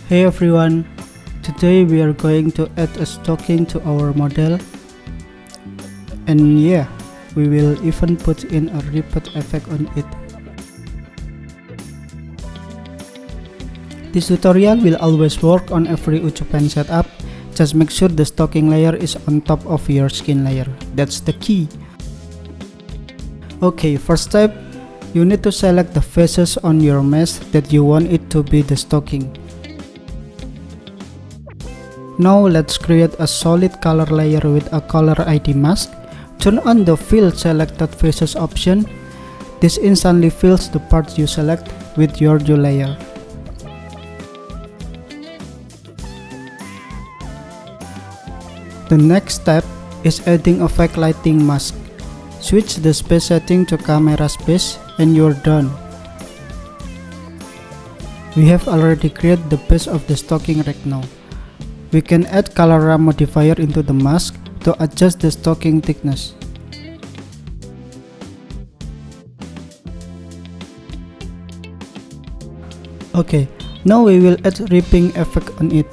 Hey everyone, today we are going to add a stocking to our model, and yeah, we will even put in a repeat effect on it. This tutorial will always work on every Ucupaint setup. Just make sure the stocking layer is on top of your skin layer. That's the key. Okay, first step, you need to select the faces on your mesh that you want it to be the stocking. Now let's create a solid color layer with a color ID mask. Turn on the fill selected faces option. This instantly fills the parts you select with your new layer. The next step is adding a fake lighting mask. Switch the space setting to camera space and you're done. We have already created the base of the stocking right now. We can add color ramp modifier into the mask to adjust the stocking thickness. Okay, now we will add ripping effect on it.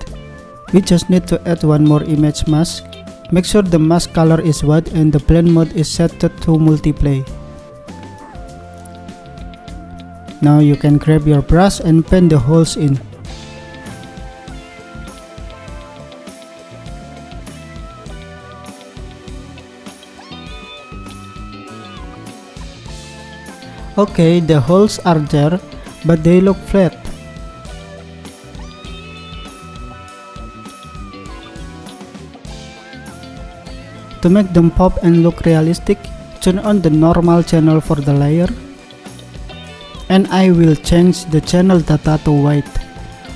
We just need to add one more image mask. Make sure the mask color is white and the blend mode is set to multiply. Now you can grab your brush and paint the holes in. Okay, the holes are there, but they look flat. To make them pop and look realistic, turn on the normal channel for the layer. And I will change the channel data to white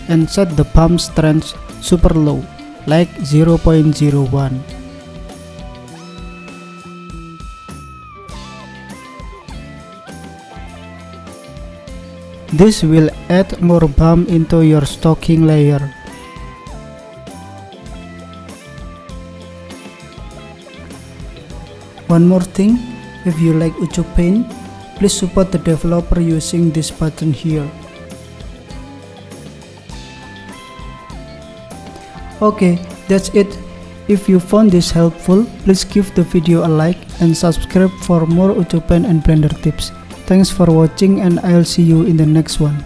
and set the bump strength super low, like 0.01. This will add more bump into your stocking layer. One more thing, if you like Ucupaint, please support the developer using this button here. Okay, that's it. If you found this helpful, please give the video a like and subscribe for more Ucupaint and Blender tips. Thanks for watching and I'll see you in the next one.